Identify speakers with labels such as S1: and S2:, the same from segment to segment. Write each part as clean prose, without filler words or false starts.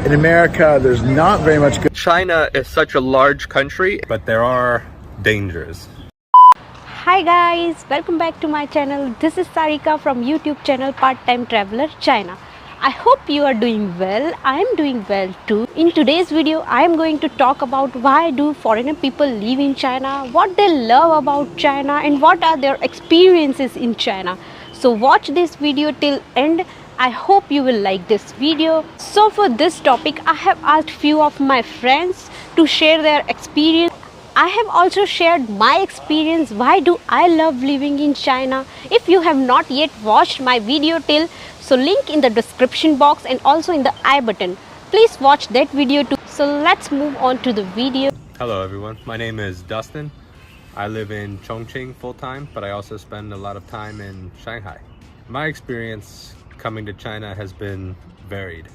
S1: In America, there's not very much good.
S2: China is such a large country, but there are dangers.
S3: Hi guys, welcome back to my channel. This is Sarika from YouTube channel Part-Time Traveler China. I hope you are doing well. I am doing well too. In today's video, I am going to talk about why do foreigner people live in China, what they love about China, and what are their experiences in China. So watch this video till end. I hope you will like this video. So for this topic, I have asked few of my friends to share their experience. I have also shared my experience. Why do I love living in China? If you have not yet watched my video till, so link in the description box and also in the I button. Please watch that video too. So let's move on to the video.
S2: Hello everyone, my name is Dustin. I live in Chongqing full-time, but I also spend a lot of time in Shanghai. My experience coming to China has been varied.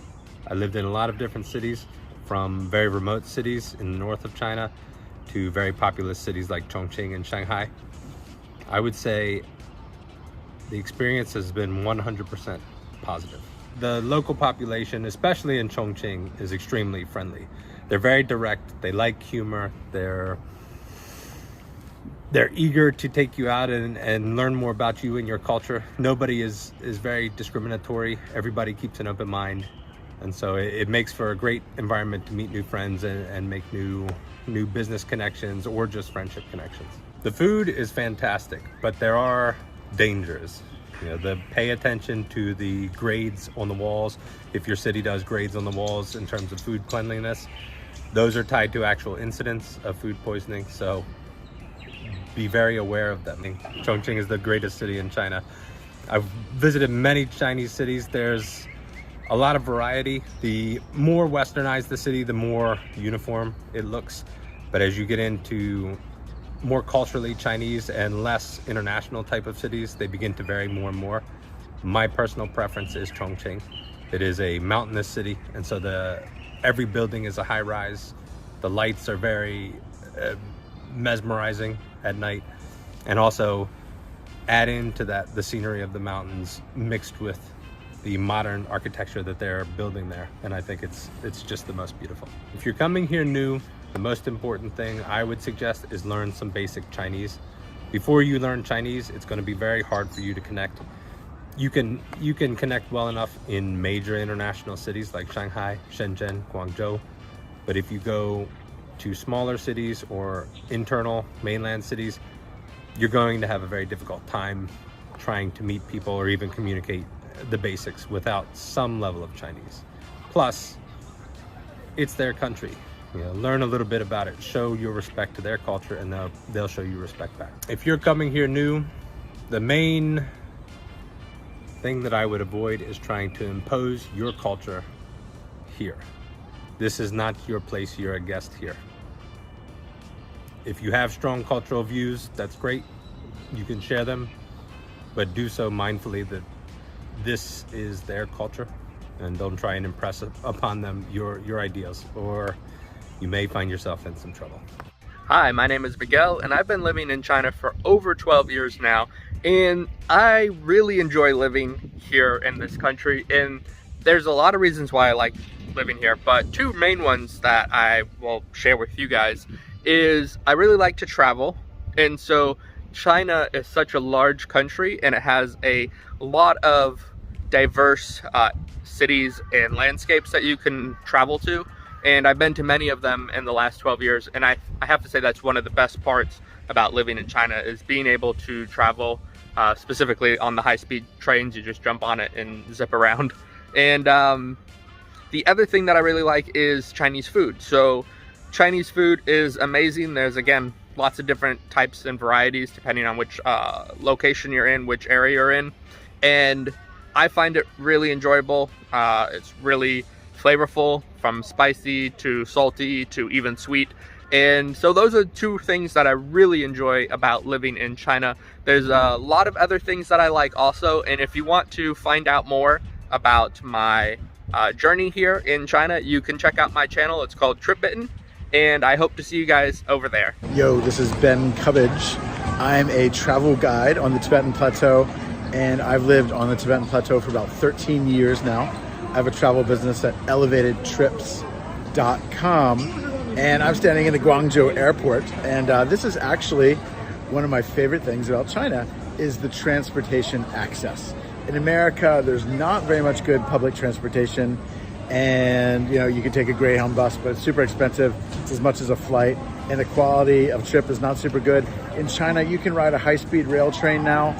S2: I lived in a lot of different cities, from very remote cities in the north of China to very populous cities like Chongqing and Shanghai. I would say the experience has been 100% positive. The local population, especially in Chongqing, is extremely friendly. They're very direct, they like humor, they're eager to take you out and learn more about you and your culture. Nobody is very discriminatory. Everybody keeps an open mind. And so it makes for a great environment to meet new friends and make new business connections or just friendship connections. The food is fantastic, but there are dangers. You know, pay attention to the grades on the walls. If your city does grades on the walls in terms of food cleanliness, those are tied to actual incidents of food poisoning. So be very aware of them. Chongqing is the greatest city in China. I've visited many Chinese cities. There's a lot of variety. The more westernized the city, the more uniform it looks. But as you get into more culturally Chinese and less international type of cities, they begin to vary more and more. My personal preference is Chongqing. It is a mountainous city, and so every building is a high rise. The lights are very mesmerizing at night, and also add into that the scenery of the mountains mixed with the modern architecture that they're building there, and I think it's just the most beautiful. If you're coming here new, the most important thing I would suggest is learn some basic Chinese. Before you learn Chinese, it's going to be very hard for you to connect. You can connect well enough in major international cities like Shanghai, Shenzhen, Guangzhou, but if you go to smaller cities or internal mainland cities, you're going to have a very difficult time trying to meet people or even communicate the basics without some level of Chinese. Plus, it's their country. You know, learn a little bit about it, show your respect to their culture, and they'll show you respect back. If you're coming here new, the main thing that I would avoid is trying to impose your culture here. This is not your place, you're a guest here. If you have strong cultural views, that's great. You can share them, but do so mindfully that this is their culture, and don't try and impress upon them your ideals, or you may find yourself in some trouble.
S4: Hi, my name is Miguel, and I've been living in China for over 12 years now, and I really enjoy living here in this country, and there's a lot of reasons why I like living here, but two main ones that I will share with you guys is I really like to travel, and so China is such a large country and it has a lot of diverse cities and landscapes that you can travel to, and I've been to many of them in the last 12 years, and I have to say that's one of the best parts about living in China is being able to travel, specifically on the high-speed trains. You just jump on it and zip around. And the other thing that I really like is Chinese food. So Chinese food is amazing. There's, again, lots of different types and varieties depending on which location you're in, which area you're in, and I find it really enjoyable. It's really flavorful, from spicy to salty to even sweet. And so those are two things that I really enjoy about living in China. There's a lot of other things that I like also, and if you want to find out more about my journey here in China, you can check out my channel. It's called TripBitten, and I hope to see you guys over there.
S1: Yo, this is Ben Cubbage. I'm a travel guide on the Tibetan Plateau, and I've lived on the Tibetan Plateau for about 13 years now. have a travel business at elevatedtrips.com, and I'm standing in the Guangzhou airport, and this is actually one of my favorite things about China is the transportation access. In America, there's not very much good public transportation, and you can take a Greyhound bus, but it's super expensive. It's as much as a flight, and the quality of trip is not super good. In China, you can ride a high-speed rail train now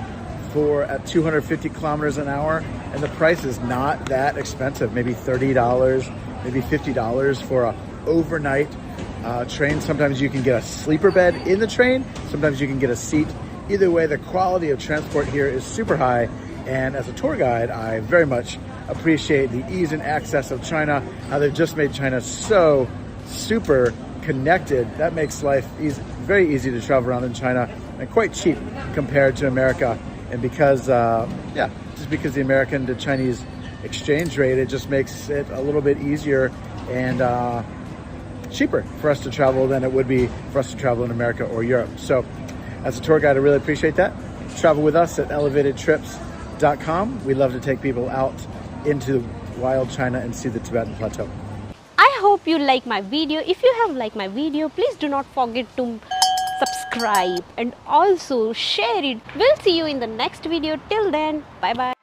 S1: at 250 kilometers an hour, and the price is not that expensive, maybe $30, maybe $50 for a overnight train. Sometimes you can get a sleeper bed in the train, sometimes you can get a seat. Either way, the quality of transport here is super high, and as a tour guide, I very much appreciate the ease and access of China, how they've just made China so super connected. That makes life very easy to travel around in China, and quite cheap compared to America. And because, just because the American to Chinese exchange rate, it just makes it a little bit easier and cheaper for us to travel than it would be for us to travel in America or Europe. So as a tour guide, I really appreciate that. Travel with us at elevatedtrips.com. We love to take people out into wild China and see the Tibetan Plateau.
S3: I hope you like my video. If you have liked my video, please do not forget to subscribe and also share it. We'll see you in the next video. Till then, bye bye.